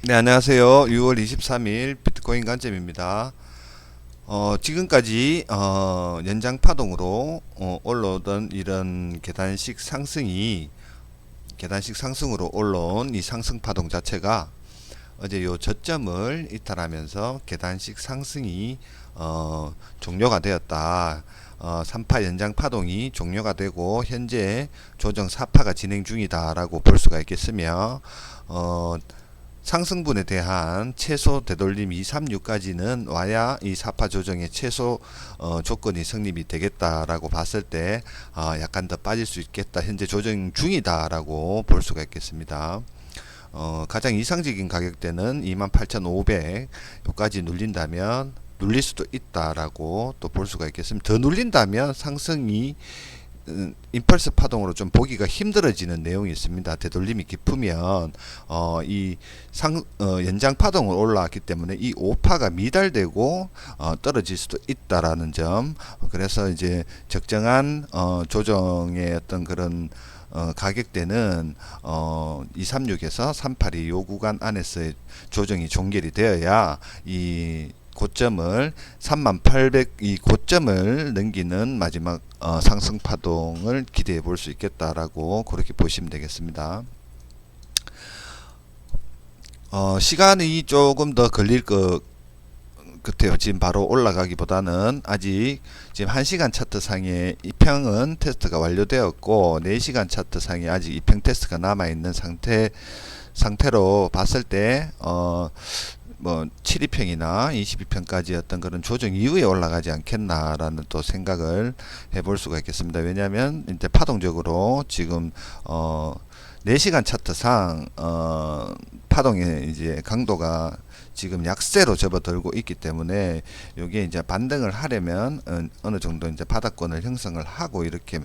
네, 안녕하세요. 6월 23일 비트코인 관점입니다. 지금까지 연장 파동으로 올라오던 이런 계단식 상승으로 올라온 이 상승 파동 자체가 어제 요 저점을 이탈하면서 계단식 상승이 종료가 되었다. 3파 연장 파동이 종료가 되고 현재 조정 4파가 진행 중이다라고 볼 수가 있겠으며 상승분에 대한 최소 되돌림 236까지는 와야 이 4파 조정의 최소 조건이 성립이 되겠다라고 봤을 때 약간 더 빠질 수 있겠다. 현재 조정 중이다라고 볼 수가 있겠습니다. 가장 이상적인 가격대는 28,500 여기까지 눌린다면 눌릴 수도 있다라고 또 볼 수가 있겠습니다. 더 눌린다면 상승이 임펄스 파동으로 좀 보기가 힘들어지는 내용이 있습니다. 되돌림이 깊으면 연장 파동을 올라왔기 때문에 이 5파가 미달되고 떨어질 수도 있다라는 점. 그래서 이제 적정한 조정의 어떤 그런 가격대는 236에서 382 요 구간 안에서의 조정이 종결이 되어야 이 고점을 3800 이 고점을 넘기는 마지막 상승 파동을 기대해 볼 수 있겠다라고 그렇게 보시면 되겠습니다. 시간이 조금 더 걸릴 것 같아요. 지금 바로 올라가기보다는 아직 지금 1시간 차트 상의 이평은 테스트가 완료되었고 4시간 차트 상에 아직 이평 테스트가 남아 있는 상태로 봤을 때 뭐 7위평이나 22평까지 어떤 그런 조정 이후에 올라가지 않겠나라는 또 생각을 해볼 수가 있겠습니다. 왜냐하면 이제 파동적으로 지금 4시간 차트상 파동의 이제 강도가 지금 약세로 접어들고 있기 때문에 이게 이제 반등을 하려면 어느 정도 이제 바닥권을 형성을 하고 이렇게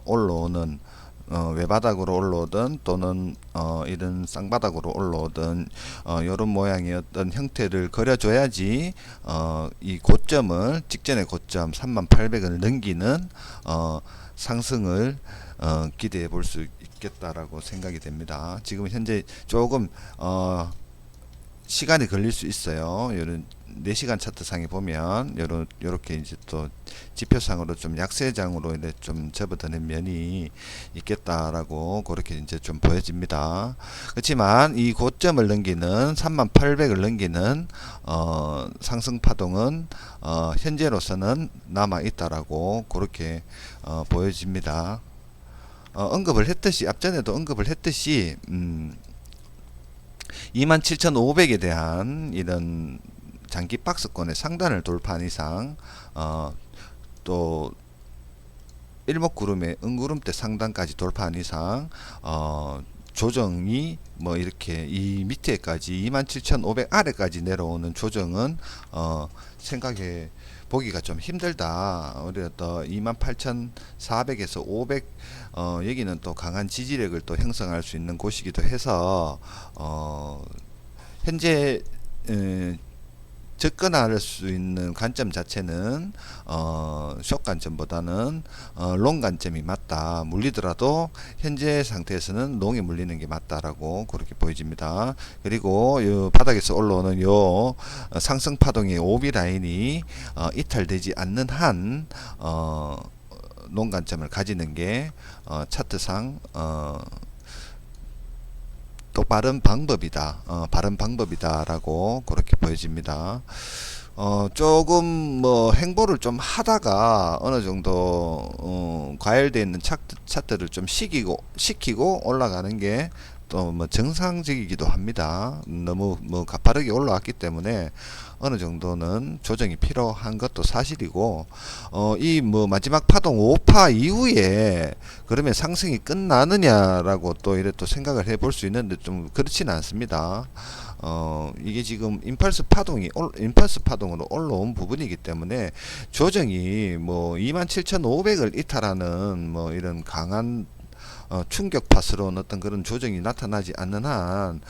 올라오는 외바닥으로 올라오든 또는 이런 쌍바닥으로 올라오든 이런 모양의 어떤 형태를 그려줘야지 이 고점을 직전의 고점 3800을 넘기는 상승을 기대해 볼 수 있겠다라고 생각이 됩니다. 지금 현재 조금 시간이 걸릴 수 있어요. 요런 4시간 차트 상에 보면 요렇게 이제 또 지표상으로 좀 약세장으로 이제 좀 접어드는 면이 있겠다라고 그렇게 이제 좀 보여집니다. 그렇지만 이 고점을 넘기는 3800을 넘기는 상승 파동은 현재로서는 남아 있다라고 그렇게 보여집니다. 언급을 했듯이 앞전에도 언급을 했듯이 27,500에 대한 이런 장기 박스권의 상단을 돌파한 이상 또 일목구름의 은구름대 상단까지 돌파한 이상 조정이 뭐 이렇게 이 밑에까지 27,500 아래까지 내려오는 조정은 생각해 보기가 좀 힘들다. 오히려 더 28,400에서 500 여기는 또 강한 지지력을 또 형성할 수 있는 곳이기도 해서 현재 접근할 수 있는 관점 자체는 숏 관점보다는 롱 관점이 맞다. 물리더라도 현재 상태에서는 롱에 물리는 게 맞다라고 그렇게 보여집니다. 그리고 이 바닥에서 올라오는 요 상승 파동의 오비 라인이 이탈되지 않는 한 롱 관점을 가지는 게 차트상 또 바른 방법이다라고 그렇게 보여집니다. 조금 뭐 행보를 좀 하다가 어느 정도 과열되어 있는 차트를 좀 시키고 올라가는 게 또 뭐 정상적이기도 합니다. 너무 뭐 가파르게 올라왔기 때문에 어느 정도는 조정이 필요한 것도 사실이고 이 뭐 마지막 파동 5파 이후에 그러면 상승이 끝나느냐라고 또 이래 또 생각을 해볼 수 있는데 좀 그렇지는 않습니다. 이게 지금 임펄스 파동으로 올라온 부분이기 때문에 조정이 뭐 27,500을 이탈하는 뭐 이런 강한 충격파스러운 어떤 그런 조정이 나타나지 않는 한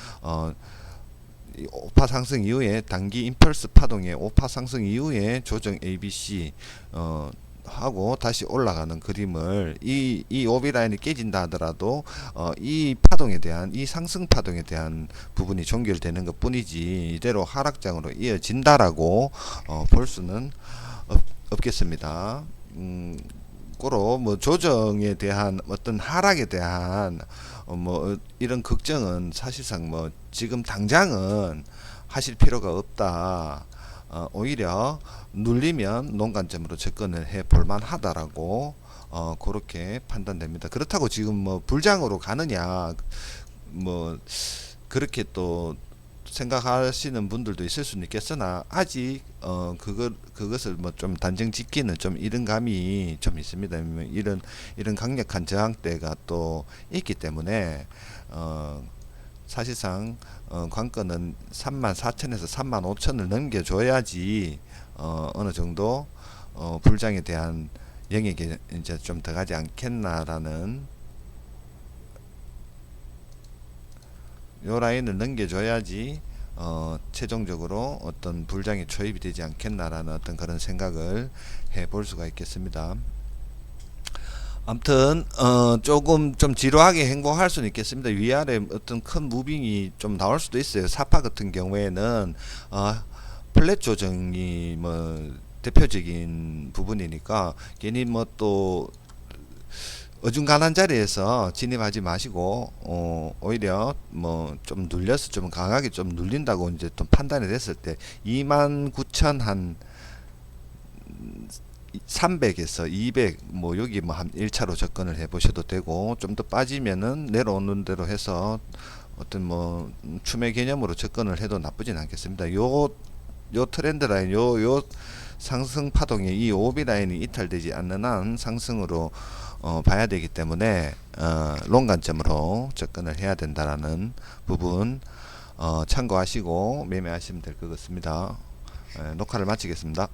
오파 상승 이후에 단기 임펄스 파동의 오파 상승 이후에 조정 ABC 하고 다시 올라가는 그림을 이 오비 라인이 깨진다 하더라도 이 파동에 대한 이 상승 파동에 대한 부분이 종결되는 것 뿐이지 이대로 하락장으로 이어진다라고 볼 수는 없겠습니다. 고로 뭐 조정에 대한 어떤 하락에 대한 뭐 이런 걱정은 사실상 뭐 지금 당장은 하실 필요가 없다. 오히려 눌리면 농관점으로 접근을 해 볼만 하다라고 그렇게 판단됩니다. 그렇다고 지금 뭐 불장으로 가느냐 뭐 그렇게 또 생각하시는 분들도 있을 수는 있겠으나 아직 그것을 뭐 좀 단정 짓기는 좀 이른 감이 좀 있습니다. 이런 강력한 저항대가 또 있기 때문에 사실상 관건은 34,000에서 35,000을 넘겨줘야지 어느 정도 불장에 대한 영역에 이제 좀 들어가지 않겠나라는 요 라인을 넘겨줘야지 최종적으로 어떤 불장이 초입이 되지 않겠나라는 어떤 그런 생각을 해볼 수가 있겠습니다. 아무튼 조금 좀 지루하게 행보할 수는 있겠습니다. 위아래 어떤 큰 무빙이 좀 나올 수도 있어요. 사파 같은 경우에는 플랫 조정이 뭐 대표적인 부분이니까 괜히 뭐 또 어중간한 자리에서 진입하지 마시고 오히려 뭐 좀 눌려서 좀 강하게 좀 눌린다고 이제 또 판단이 됐을 때 29,000 한 300에서 200 뭐 여기 뭐 한 1차로 접근을 해 보셔도 되고 좀 더 빠지면은 내려오는 대로 해서 어떤 뭐 추매 개념으로 접근을 해도 나쁘진 않겠습니다. 요 트렌드 라인 요 상승 파동이 이 오비 라인이 이탈되지 않는 한 상승으로 봐야 되기 때문에 롱 관점으로 접근을 해야 된다라는 부분 참고하시고 매매하시면 될 것 같습니다. 녹화를 마치겠습니다.